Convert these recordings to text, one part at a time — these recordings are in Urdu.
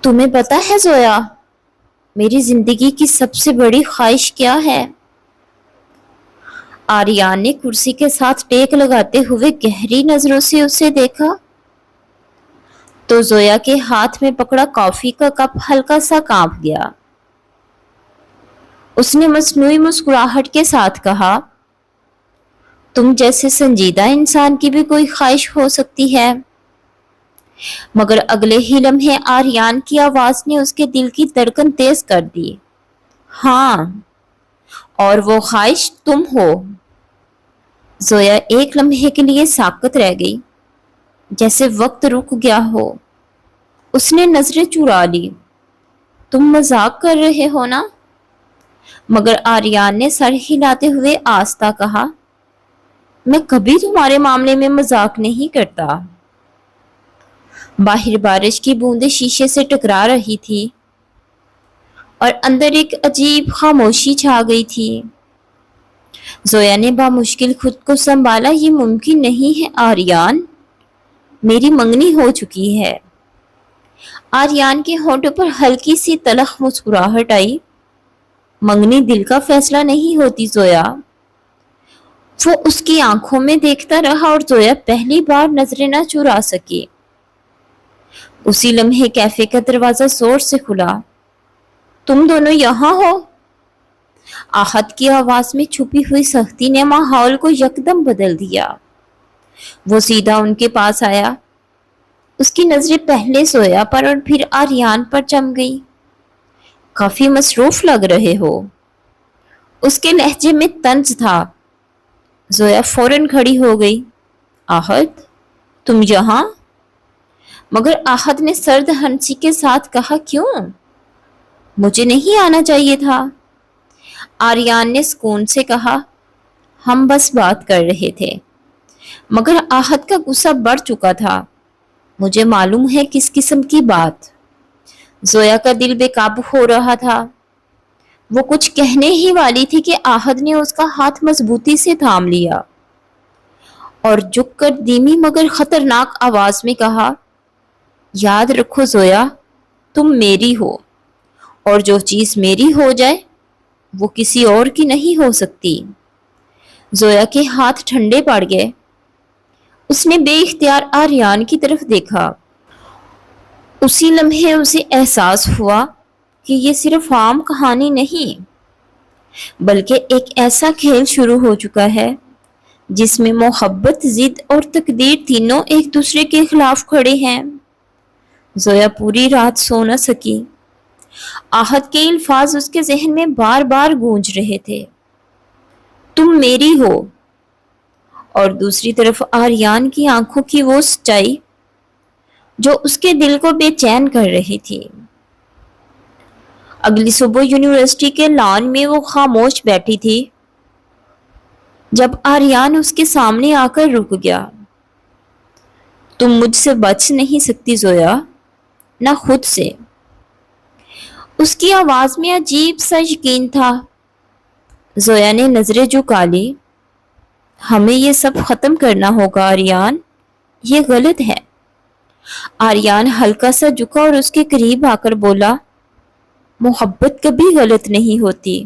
تمہیں پتا ہے زویا، میری زندگی کی سب سے بڑی خواہش کیا ہے؟ آریان نے کرسی کے ساتھ ٹیک لگاتے ہوئے گہری نظروں سے اسے دیکھا تو زویا کے ہاتھ میں پکڑا کافی کا کپ ہلکا سا کانپ گیا۔ اس نے مصنوعی مسکراہٹ کے ساتھ کہا، تم جیسے سنجیدہ انسان کی بھی کوئی خواہش ہو سکتی ہے۔ مگر اگلے ہی لمحے آریان کی آواز نے اس کے دل کی دھڑکن تیز کر دی۔ ہاں، اور وہ خواہش تم ہو۔ زویا ایک لمحے کے لیے ساکت رہ گئی، جیسے وقت رک گیا ہو۔ اس نے نظریں چرا لی۔ تم مذاق کر رہے ہو نا؟ مگر آریان نے سر ہلاتے ہوئے آہستہ کہا، میں کبھی تمہارے معاملے میں مذاق نہیں کرتا۔ باہر بارش کی بوندیں شیشے سے ٹکرا رہی تھی اور اندر ایک عجیب خاموشی چھا گئی تھی۔ زویا نے بامشکل خود کو سنبھالا، یہ ممکن نہیں ہے آریان، میری منگنی ہو چکی ہے۔ آریان کے ہونٹوں پر ہلکی سی تلخ مسکراہٹ آئی۔ منگنی دل کا فیصلہ نہیں ہوتی زویا۔ وہ اس کی آنکھوں میں دیکھتا رہا اور زویا پہلی بار نظریں نہ چرا سکی۔ اسی لمحے کیفے کا دروازہ زور سے کھلا۔ تم دونوں یہاں ہو؟ آحت کی آواز میں چھپی ہوئی سختی نے ماحول کو یکدم بدل دیا۔ وہ سیدھا ان کے پاس آیا۔ اس کی نظریں پہلے زویا پر اور پھر آریان پر جم گئی۔ کافی مصروف لگ رہے ہو، اس کے لہجے میں طنز تھا۔ زویا فوراً کھڑی ہو گئی۔ آحت، تم یہاں؟ مگر آحت نے سرد ہنسی کے ساتھ کہا، کیوں؟ مجھے نہیں آنا چاہیے تھا۔ آریان نے سکون سے کہا، ہم بس بات کر رہے تھے۔ مگر آحت کا غصہ بڑھ چکا تھا۔ مجھے معلوم ہے کس قسم کی بات۔ زویا کا دل بے قابو ہو رہا تھا۔ وہ کچھ کہنے ہی والی تھی کہ آحت نے اس کا ہاتھ مضبوطی سے تھام لیا اور جھک کر دھیمی مگر خطرناک آواز میں کہا، یاد رکھو زویا، تم میری ہو، اور جو چیز میری ہو جائے وہ کسی اور کی نہیں ہو سکتی۔ زویا کے ہاتھ ٹھنڈے پڑ گئے۔ اس نے بے اختیار آریان کی طرف دیکھا۔ اسی لمحے اسے احساس ہوا کہ یہ صرف عام کہانی نہیں، بلکہ ایک ایسا کھیل شروع ہو چکا ہے جس میں محبت، ضد اور تقدیر تینوں ایک دوسرے کے خلاف کھڑے ہیں۔ زویا پوری رات سو نہ سکی۔ آحت کے الفاظ اس کے ذہن میں بار بار گونج رہے تھے، تم میری ہو، اور دوسری طرف آریان کی آنکھوں کی وہ سچائی جو اس کے دل کو بے چین کر رہی تھی۔ اگلی صبح یونیورسٹی کے لان میں وہ خاموش بیٹھی تھی جب آریان اس کے سامنے آ کر رک گیا۔ تم مجھ سے بچ نہیں سکتی زویا، نہ خود سے۔ اس کی آواز میں عجیب سا یقین تھا۔ زویا نے نظریں جھکا لی۔ ہمیں یہ سب ختم کرنا ہوگا آریان، یہ غلط ہے۔ آریان ہلکا سا جھکا اور اس کے قریب آ کر بولا، محبت کبھی غلط نہیں ہوتی،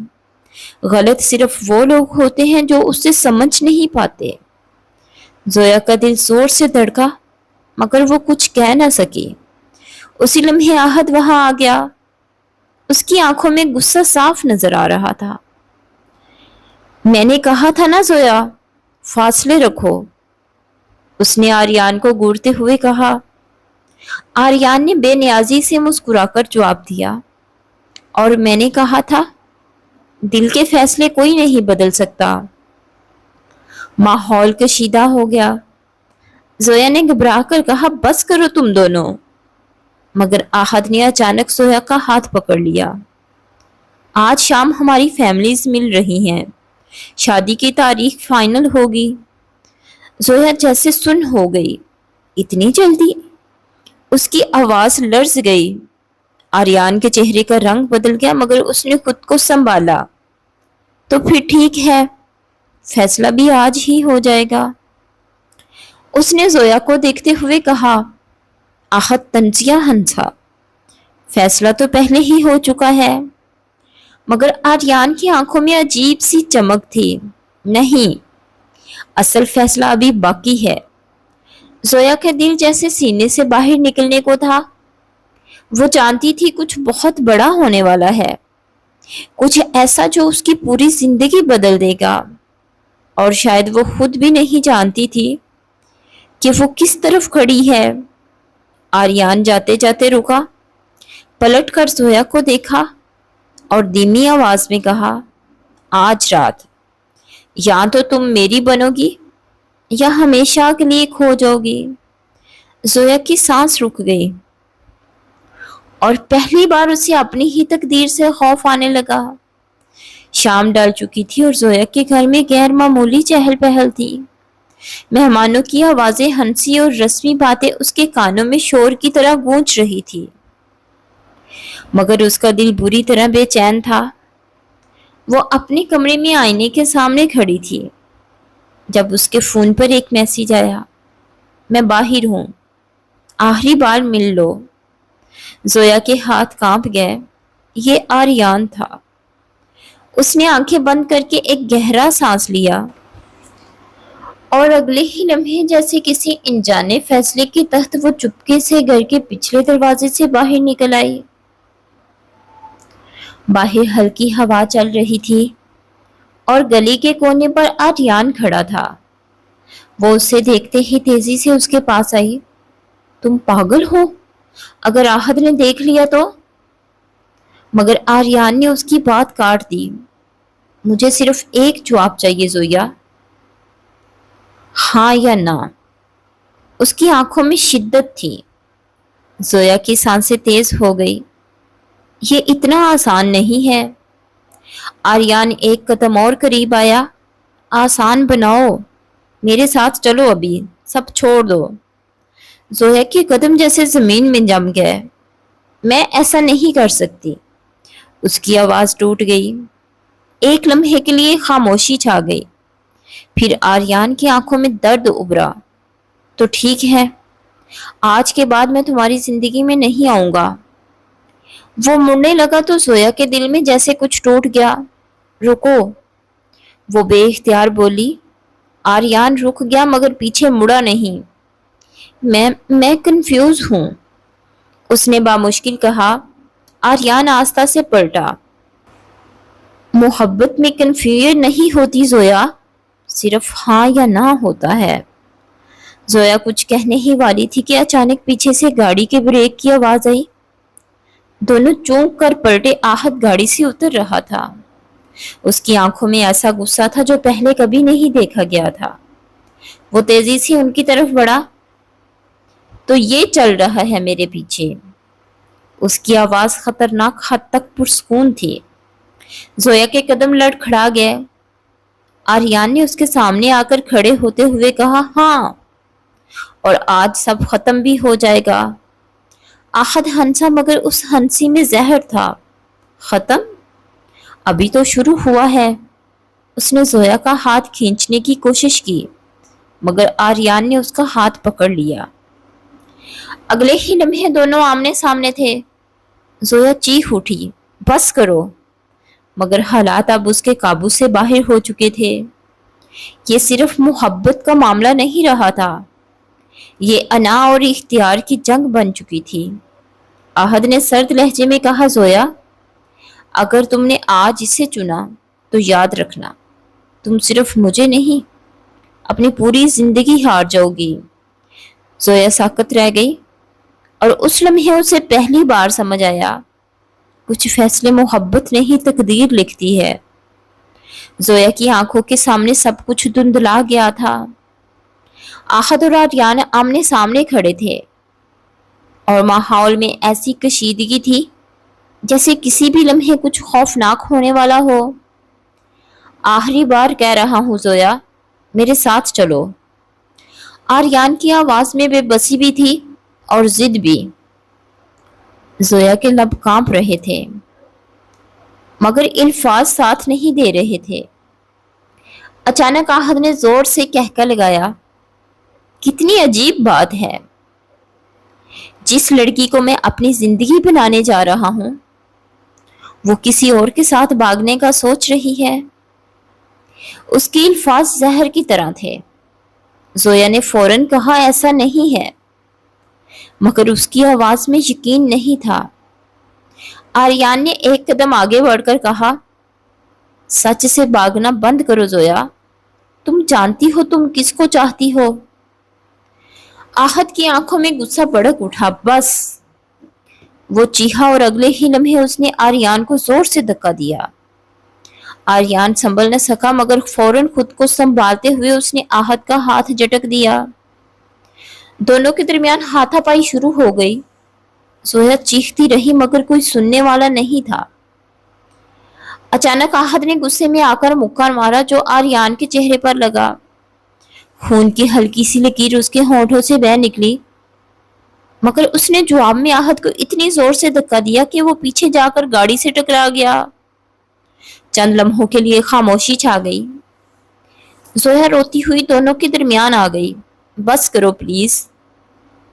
غلط صرف وہ لوگ ہوتے ہیں جو اسے سمجھ نہیں پاتے۔ زویا کا دل زور سے دھڑکا مگر وہ کچھ کہہ نہ سکی۔ اسی لمحے آحت وہاں آ گیا۔ اس کی آنکھوں میں غصہ صاف نظر آ رہا تھا۔ میں نے کہا تھا نا زویا، فاصلے رکھو، اس نے آریان کو گھورتے ہوئے کہا۔ آریان نے بے نیازی سے مسکرا کر جواب دیا، اور میں نے کہا تھا، دل کے فیصلے کوئی نہیں بدل سکتا۔ ماحول کشیدہ ہو گیا۔ زویا نے گھبرا کر کہا، بس کرو تم دونوں۔ مگر آحت نے اچانک زویا کا ہاتھ پکڑ لیا۔ آج شام ہماری فیملیز مل رہی ہیں، شادی کی تاریخ فائنل ہوگی۔ زویا جیسے سن ہو گئی۔ اتنی جلدی؟ اس کی آواز لرز گئی۔ آریان کے چہرے کا رنگ بدل گیا مگر اس نے خود کو سنبھالا۔ تو پھر ٹھیک ہے، فیصلہ بھی آج ہی ہو جائے گا۔ اس نے زویا کو دیکھتے ہوئے کہا۔ آحت طنزیہ ہنسا۔ فیصلہ تو پہلے ہی ہو چکا ہے۔ مگر آریان کی آنکھوں میں عجیب سی چمک تھی۔ نہیں، اصل فیصلہ ابھی باقی ہے۔ زویا کا دل جیسے سینے سے باہر نکلنے کو تھا۔ وہ جانتی تھی کچھ بہت بڑا ہونے والا ہے، کچھ ایسا جو اس کی پوری زندگی بدل دے گا، اور شاید وہ خود بھی نہیں جانتی تھی کہ وہ کس طرف کھڑی ہے۔ آریان جاتے جاتے رکا، پلٹ کر زویا کو دیکھا اور دھیمی آواز میں کہا، آج رات یا تو تم میری بنو گی یا ہمیشہ کے لیے کھو جاؤ گی۔ زویا کی سانس رک گئی اور پہلی بار اسے اپنی ہی تقدیر سے خوف آنے لگا۔ شام ڈال چکی تھی اور زویا کے گھر میں غیر معمولی چہل پہل تھی۔ مہمانوں کی آوازیں، ہنسی اور رسمی باتیں اس کے کانوں میں شور کی طرح گونج رہی تھی، مگر اس کا دل بری طرح بے چین تھا۔ وہ اپنے کمرے میں آئینے کے سامنے کھڑی تھی جب اس کے فون پر ایک میسیج آیا، میں باہر ہوں، آخری بار مل لو۔ زویا کے ہاتھ کانپ گئے۔ یہ آریان تھا۔ اس نے آنکھیں بند کر کے ایک گہرا سانس لیا اور اگلے ہی لمحے جیسے کسی انجانے فیصلے کے تحت وہ چپکے سے گھر کے پچھلے دروازے سے باہر نکل آئی۔ باہر ہلکی ہوا چل رہی تھی اور گلی کے کونے پر آریان کھڑا تھا۔ وہ اسے دیکھتے ہی تیزی سے اس کے پاس آئی۔ تم پاگل ہو؟ اگر آہد نے دیکھ لیا تو؟ مگر آریان نے اس کی بات کاٹ دی۔ مجھے صرف ایک جواب چاہیے زویا، ہاں یا نہ۔ اس کی آنکھوں میں شدت تھی۔ زویا کی سانسیں تیز ہو گئی۔ یہ اتنا آسان نہیں ہے۔ آریان ایک قدم اور قریب آیا۔ آسان بناؤ، میرے ساتھ چلو، ابھی سب چھوڑ دو۔ زویا کے قدم جیسے زمین میں جم گئے۔ میں ایسا نہیں کر سکتی۔ اس کی آواز ٹوٹ گئی۔ ایک لمحے کے لیے خاموشی چھا گئی، پھر آریان کی آنکھوں میں درد ابھرا۔ تو ٹھیک ہے، آج کے بعد میں تمہاری زندگی میں نہیں آؤں گا۔ وہ مڑنے لگا تو زویا کے دل میں جیسے کچھ ٹوٹ گیا۔ رکو، وہ بے اختیار بولی۔ آریان رک گیا مگر پیچھے مڑا نہیں۔ میں کنفیوز ہوں، اس نے بامشکل کہا۔ آریان آہستہ سے پلٹا۔ محبت میں کنفیوژن نہیں ہوتی زویا، صرف ہاں یا نہ ہوتا ہے۔ زویا کچھ کہنے ہی والی تھی کہ اچانک پیچھے سے گاڑی کے بریک کی آواز آئی۔ دونوں چونک کر پلٹے۔ آہد گاڑی سے اتر رہا تھا۔ اس کی آنکھوں میں ایسا غصہ تھا جو پہلے کبھی نہیں دیکھا گیا تھا۔ وہ تیزی سے ان کی طرف بڑھا۔ تو یہ چل رہا ہے میرے پیچھے؟ اس کی آواز خطرناک حد تک پرسکون تھی۔ زویا کے قدم لڑکھڑا گئے۔ آریان نے اس کے سامنے آ کر کھڑے ہوتے ہوئے کہا، ہاں، اور آج سب ختم بھی ہو جائے گا۔ آہد ہنسا مگر اس ہنسی میں زہر تھا۔ ختم؟ ابھی تو شروع ہوا ہے۔ اس نے زویا کا ہاتھ کھینچنے کی کوشش کی مگر آریان نے اس کا ہاتھ پکڑ لیا۔ اگلے ہی لمحے دونوں آمنے سامنے تھے۔ زویا چیخ اٹھی، بس کرو، مگر حالات اب اس کے قابو سے باہر ہو چکے تھے۔ یہ صرف محبت کا معاملہ نہیں رہا تھا، یہ انا اور اختیار کی جنگ بن چکی تھی۔ آہد نے سرد لہجے میں کہا، زویا، اگر تم نے آج اسے چنا تو یاد رکھنا، تم صرف مجھے نہیں، اپنی پوری زندگی ہار جاؤ گی۔ زویا ساکت رہ گئی اور اس لمحے اسے پہلی بار سمجھ آیا، کچھ فیصلے محبت نہیں تقدیر لکھتی ہے۔ زویا کی آنکھوں کے سامنے سب کچھ دھندلا گیا تھا۔ آہد اور آریان آمنے سامنے کھڑے تھے اور ماحول میں ایسی کشیدگی تھی جیسے کسی بھی لمحے کچھ خوفناک ہونے والا ہو۔ آخری بار کہہ رہا ہوں زویا، میرے ساتھ چلو۔ آریان کی آواز میں بے بسی بھی تھی اور ضد بھی۔ زویا کے لب کانپ رہے تھے مگر الفاظ ساتھ نہیں دے رہے تھے۔ اچانک آہد نے زور سے کہکا لگایا، کتنی عجیب بات ہے، جس لڑکی کو میں اپنی زندگی بنانے جا رہا ہوں وہ کسی اور کے ساتھ بھاگنے کا سوچ رہی ہے۔ اس کے الفاظ زہر کی طرح تھے۔ زویا نے فوراً کہا ایسا نہیں ہے، مگر اس کی آواز میں یقین نہیں تھا۔ آریان نے ایک قدم آگے بڑھ کر کہا، سچ سے بھاگنا بند کرو زویا، تم جانتی ہو تم کس کو چاہتی ہو۔ آہت کی آنکھوں میں غصہ بڑک اٹھا۔ بس، وہ چیخا اور اگلے ہی لمحے اس نے آریان کو زور سے دھکا دیا۔ آریان سنبھل نہ سکا مگر فوراً خود کو سنبھالتے ہوئے اس نے آہت کا ہاتھ جھٹک دیا۔ دونوں کے درمیان ہاتھا پائی شروع ہو گئی۔ زویا چیختی رہی مگر کوئی سننے والا نہیں تھا۔ اچانک آہت نے غصے میں آ کر مکہ مارا جو آریان کے چہرے پر لگا۔ خون کی ہلکی سی لکیر اس کے ہونٹوں سے بہہ نکلی، مگر اس نے جواب میں آہت کو اتنی زور سے دھکا دیا کہ وہ پیچھے جا کر گاڑی سے ٹکرا گیا۔ چند لمحوں کے لیے خاموشی چھا گئی۔ زویا روتی ہوئی دونوں کے درمیان آ گئی۔ بس کرو پلیز،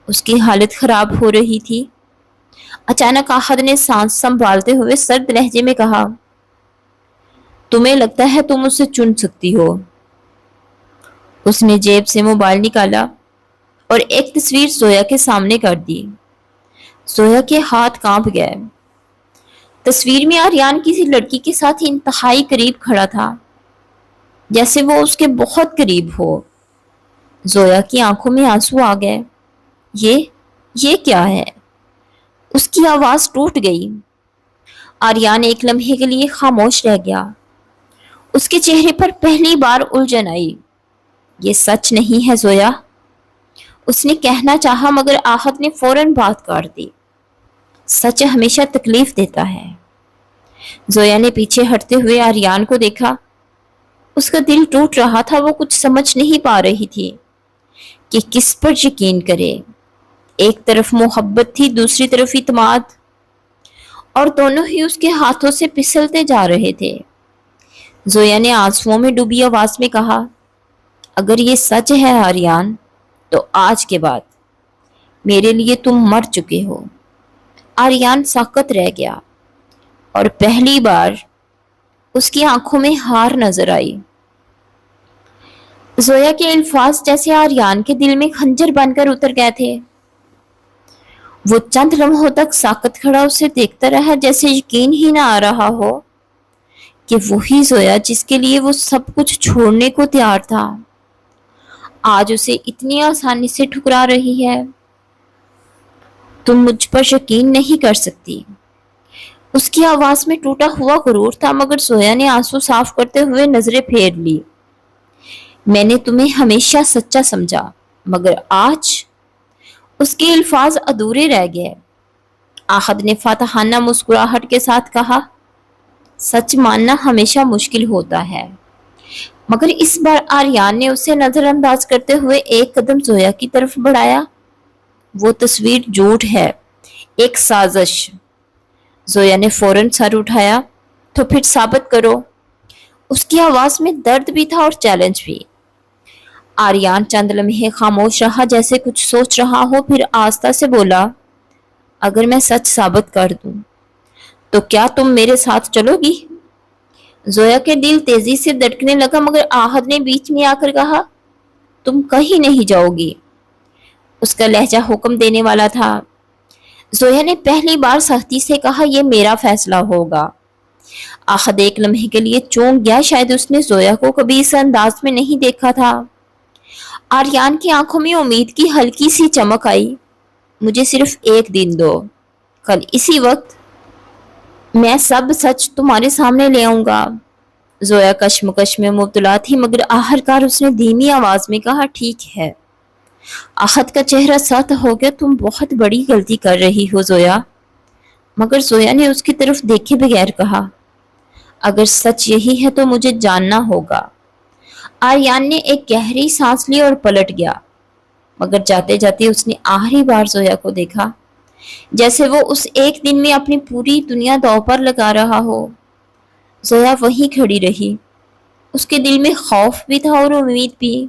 اس کی حالت خراب ہو رہی تھی۔ اچانک آہت نے سانس سنبھالتے ہوئے سرد لہجے میں کہا، تمہیں لگتا ہے تم اسے چن سکتی ہو؟ اس نے جیب سے موبائل نکالا اور ایک تصویر زویا کے سامنے کر دی۔ زویا کے ہاتھ کانپ گئے۔ تصویر میں آریان کسی لڑکی کے ساتھ انتہائی قریب کھڑا تھا، جیسے وہ اس کے بہت قریب ہو۔ زویا کی آنکھوں میں آنسو آ گئے۔ یہ کیا ہے؟ اس کی آواز ٹوٹ گئی۔ آریان ایک لمحے کے لیے خاموش رہ گیا۔ اس کے چہرے پر پہلی بار الجھن آئی۔ یہ سچ نہیں ہے زویا، اس نے کہنا چاہا مگر آہت نے فوراً بات کاٹ دی۔ سچ ہمیشہ تکلیف دیتا ہے۔ زویا نے پیچھے ہٹتے ہوئے آریان کو دیکھا۔ اس کا دل ٹوٹ رہا تھا، وہ کچھ سمجھ نہیں پا رہی تھی کہ کس پر یقین کرے۔ ایک طرف محبت تھی، دوسری طرف اعتماد، اور دونوں ہی اس کے ہاتھوں سے پھسلتے جا رہے تھے۔ زویا نے آنسوؤں میں ڈوبی آواز میں کہا، اگر یہ سچ ہے آریان، تو آج کے بعد میرے لیے تم مر چکے ہو۔ آریان ساکت رہ گیا اور پہلی بار اس کی آنکھوں میں ہار نظر آئی۔ زویا کے الفاظ جیسے آریان کے دل میں خنجر بن کر اتر گئے تھے۔ وہ چند لمحوں تک ساکت کھڑا اسے دیکھتا رہا، جیسے یقین ہی نہ آ رہا ہو کہ وہی زویا جس کے لیے وہ سب کچھ چھوڑنے کو تیار تھا، آج اسے اتنی آسانی سے ٹھکرا رہی ہے۔ تم مجھ پر یقین نہیں کر سکتی۔ اس کی آواز میں ٹوٹا ہوا غرور تھا مگر زویا نے آنسو صاف کرتے ہوئے نظریں پھیر لی۔ میں نے تمہیں ہمیشہ سچا سمجھا مگر آج اس کے الفاظ ادھورے رہ گئے۔ آہد نے فاتحانہ مسکراہٹ کے ساتھ کہا، سچ ماننا ہمیشہ مشکل ہوتا ہے، مگر اس بار آریان نے اسے نظر انداز کرتے ہوئے ایک قدم زویا کی طرف بڑھایا۔ وہ تصویر جھوٹ ہے، ایک سازش۔ زویا نے فوراً سر اٹھایا، تو پھر ثابت کرو۔ اس کی آواز میں درد بھی تھا اور چیلنج بھی۔ آریان چند لمحے خاموش رہا، جیسے کچھ سوچ رہا ہو، پھر آہستہ سے بولا، اگر میں سچ ثابت کر دوں تو کیا تم میرے ساتھ چلو گی؟ زویا کے دل تیزی سے دھڑکنے لگا مگر آہد نے بیچ میں آ کر کہا، تم کہیں نہیں جاؤ گی۔ اس کا لہجہ حکم دینے والا تھا۔ زویا نے پہلی بار سختی سے کہا، یہ میرا فیصلہ ہوگا۔ آہد ایک لمحے کے لیے چونک گیا، شاید اس نے زویا کو کبھی اس انداز میں نہیں دیکھا تھا۔ آریان کی آنکھوں میں امید کی ہلکی سی چمک آئی۔ مجھے صرف ایک دن دو، کل اسی وقت میں سب سچ تمہارے سامنے لے آؤں گا۔ زویا کشمکش میں مبتلا تھی مگر آخرکار اس نے دھیمی آواز میں کہا، ٹھیک ہے۔ آہد کا چہرہ سخت ہو گیا، تم بہت بڑی غلطی کر رہی ہو زویا۔ مگر زویا نے اس کی طرف دیکھے بغیر کہا، اگر سچ یہی ہے تو مجھے جاننا ہوگا۔ آریان نے ایک گہری سانس لی اور پلٹ گیا، مگر جاتے جاتے اس نے آخری بار زویا کو دیکھا، جیسے وہ اس ایک دن میں اپنی پوری دنیا داؤ پر لگا رہا ہو۔ زویا وہیں کھڑی رہی۔ اس کے دل میں خوف بھی تھا اور امید بھی،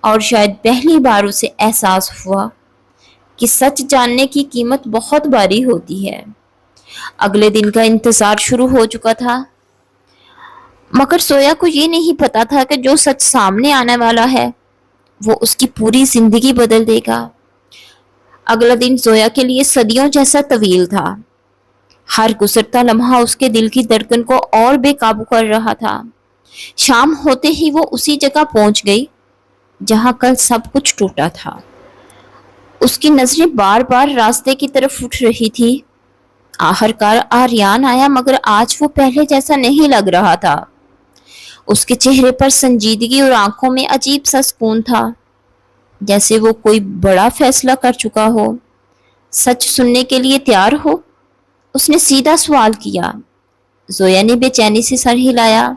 اور شاید پہلی بار اسے احساس ہوا کہ سچ جاننے کی قیمت بہت بھاری ہوتی ہے۔ اگلے دن کا انتظار شروع ہو چکا تھا، مگر زویا کو یہ نہیں پتا تھا کہ جو سچ سامنے آنے والا ہے وہ اس کی پوری زندگی بدل دے گا۔ اگلا دن زویا کے لیے صدیوں جیسا طویل تھا۔ ہر گزرتا لمحہ اس کے دل کی دھڑکن کو اور بے قابو کر رہا تھا۔ شام ہوتے ہی وہ اسی جگہ پہنچ گئی جہاں کل سب کچھ ٹوٹا تھا۔ اس کی نظریں بار بار راستے کی طرف اٹھ رہی تھی۔ آخرکار آریان آیا، مگر آج وہ پہلے جیسا نہیں لگ رہا تھا۔ اس کے چہرے پر سنجیدگی اور آنکھوں میں عجیب سا سکون تھا، جیسے وہ کوئی بڑا فیصلہ کر چکا ہو۔ سچ سننے کے لیے تیار ہو؟ اس نے سیدھا سوال کیا۔ زویا نے بے چینی سے سر ہلایا۔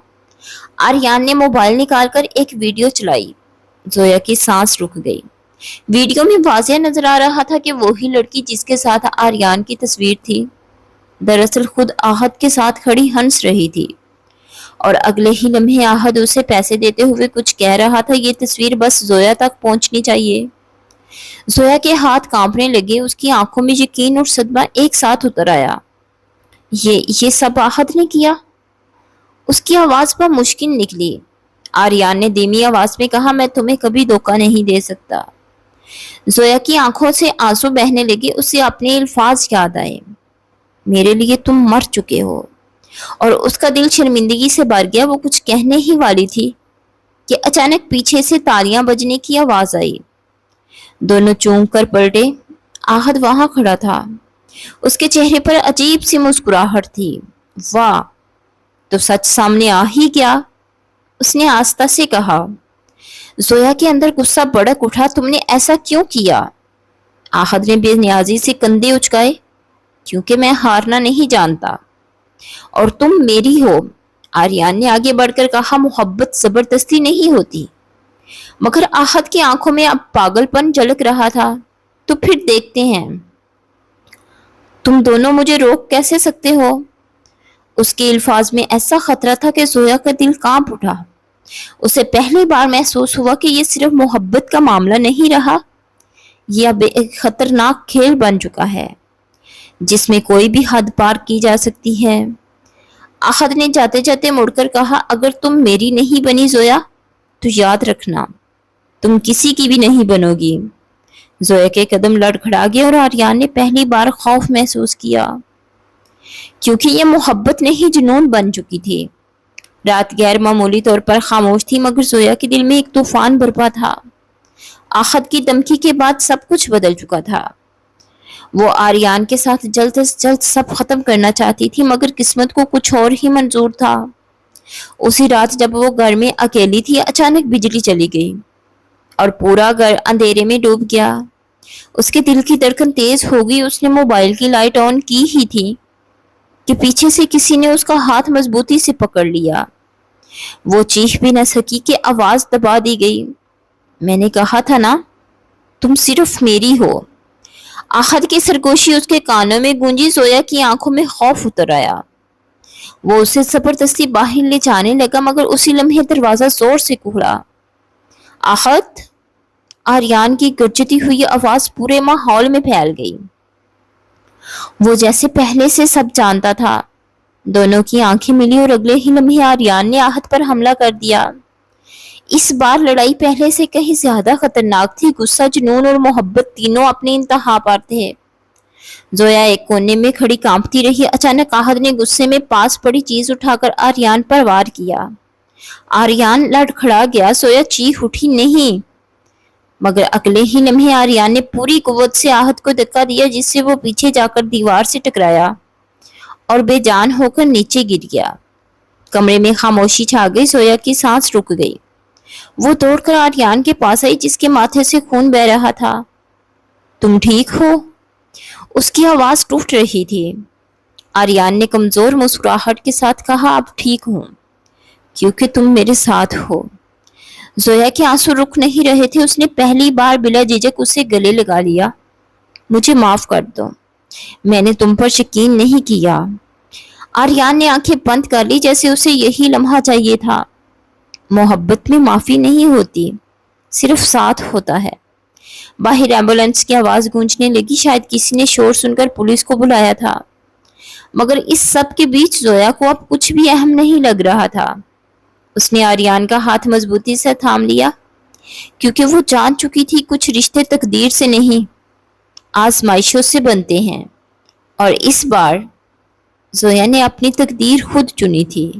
آریان نے موبائل نکال کر ایک ویڈیو چلائی۔ زویا کی سانس رک گئی۔ ویڈیو میں واضح نظر آ رہا تھا کہ وہی لڑکی جس کے ساتھ آریان کی تصویر تھی، دراصل خود آہد کے ساتھ کھڑی ہنس رہی تھی، اور اگلے ہی لمحے آہد اسے پیسے دیتے ہوئے کچھ کہہ رہا تھا۔ یہ تصویر بس زویا تک پہنچنی چاہیے۔ زویا کے ہاتھ کانپنے لگے، اس کی آنکھوں میں یقین اور صدمہ ایک ساتھ اتر آیا۔ یہ سب آہد نے کیا؟ اس کی آواز پر مشکل نکلی۔ آریان نے دھیمی آواز میں کہا، میں تمہیں کبھی دھوکہ نہیں دے سکتا۔ زویا کی آنکھوں سے آنسو بہنے لگے۔ اسے اپنے الفاظ یاد آئے، میرے لیے تم مر چکے ہو، اور اس کا دل شرمندگی سے بھر گیا۔ وہ کچھ کہنے ہی والی تھی کہ اچانک پیچھے سے تالیاں بجنے کی آواز آئی۔ دونوں چونک کر پلٹے۔ آہد وہاں کھڑا تھا۔ اس کے چہرے پر عجیب سی مسکراہٹ تھی۔ واہ، تو سچ سامنے آ ہی گیا، اس نے آہستہ سے کہا۔ زویا کے اندر غصہ بھڑک اٹھا۔ تم نے ایسا کیوں کیا؟ آہد نے بے نیازی سے کندھے اچکائے۔ کیونکہ میں ہارنا نہیں جانتا، اور تم میری ہو۔ آریان نے آگے بڑھ کر کہا، محبت زبردستی نہیں ہوتی۔ مگر آہد کی آنکھوں میں اب پاگل پن جھلک رہا تھا۔ تو پھر دیکھتے ہیں، تم دونوں مجھے روک کیسے سکتے ہو؟ اس کے الفاظ میں ایسا خطرہ تھا کہ زویا کا دل کانپ اٹھا۔ اسے پہلی بار محسوس ہوا کہ یہ صرف محبت کا معاملہ نہیں رہا، یہ اب ایک خطرناک کھیل بن چکا ہے جس میں کوئی بھی حد پار کی جا سکتی ہے۔ آہد نے جاتے جاتے مڑ کر کہا، اگر تم میری نہیں بنی زویا تو یاد رکھنا تم کسی کی بھی نہیں بنو گی۔ زویا کے قدم لڑکھڑا گئے اور آریان نے پہلی بار خوف محسوس کیا، کیونکہ یہ محبت نہیں جنون بن چکی تھی۔ رات غیر معمولی طور پر خاموش تھی، مگر زویا کے دل میں ایک طوفان برپا تھا۔ آہد کی دھمکی کے بعد سب کچھ بدل چکا تھا۔ وہ آریان کے ساتھ جلد از جلد سب ختم کرنا چاہتی تھی، مگر قسمت کو کچھ اور ہی منظور تھا۔ اسی رات جب وہ گھر میں اکیلی تھی، اچانک بجلی چلی گئی اور پورا گھر اندھیرے میں ڈوب گیا۔ اس کے دل کی دھڑکن تیز ہو گئی۔ اس نے موبائل کی لائٹ آن کی ہی تھی کہ پیچھے سے کسی نے اس کا ہاتھ مضبوطی سے پکڑ لیا۔ وہ چیخ بھی نہ سکی کہ آواز دبا دی گئی۔ میں نے کہا تھا نا، تم صرف میری ہو۔ آہد کی سرگوشی اس کے کانوں میں گونجی۔ زویا کی آنکھوں میں خوف اتر آیا۔ وہ اسے زبردستی باہر لے جانے لگا، مگر اسی لمحے دروازہ زور سے کھلا۔ آہد! آریان کی گرجتی ہوئی آواز پورے ماحول میں پھیل گئی۔ وہ جیسے پہلے سے سب جانتا تھا۔ دونوں کی آنکھیں ملی اور اگلے ہی لمحے آریان نے آہد پر حملہ کر دیا۔ اس بار لڑائی پہلے سے کہیں زیادہ خطرناک تھی۔ غصہ، جنون اور محبت تینوں اپنی انتہا پر تھے۔ زویا ایک کونے میں کھڑی کانپتی رہی۔ اچانک آہد نے غصے میں پاس پڑی چیز اٹھا کر آریان پر وار کیا۔ آریان لڑکھڑا گیا۔ زویا چیخ اٹھی، نہیں! مگر اگلے ہی لمحے آریان نے پوری قوت سے آہد کو دھکا دیا، جس سے وہ پیچھے جا کر دیوار سے ٹکرایا اور بے جان ہو کر نیچے گر گیا۔ کمرے میں خاموشی چھا گئی۔ زویا کی سانس رک گئی۔ وہ دوڑ کر آریان کے پاس آئی، جس کے ماتھے سے خون بہہ رہا تھا۔ تم ٹھیک ہو؟ اس کی آواز ٹوٹ رہی تھی۔ آریان نے کمزور مسکراہٹ کے ساتھ کہا، اب ٹھیک ہوں، کیونکہ تم میرے ساتھ ہو۔ زویا کے آنسو رک نہیں رہے تھے۔ اس نے پہلی بار بلا جھجک اسے گلے لگا لیا۔ مجھے معاف کر دو، میں نے تم پر یقین نہیں کیا۔ آریان نے آنکھیں بند کر لی، جیسے اسے یہی لمحہ چاہیے تھا۔ محبت میں معافی نہیں ہوتی، صرف ساتھ ہوتا ہے۔ باہر ایمبولینس کی آواز گونجنے لگی، شاید کسی نے شور سن کر پولیس کو بلایا تھا۔ مگر اس سب کے بیچ زویا کو اب کچھ بھی اہم نہیں لگ رہا تھا۔ اس نے آریان کا ہاتھ مضبوطی سے تھام لیا، کیونکہ وہ جان چکی تھی کچھ رشتے تقدیر سے نہیں، آزمائشوں سے بنتے ہیں، اور اس بار زویا نے اپنی تقدیر خود چنی تھی۔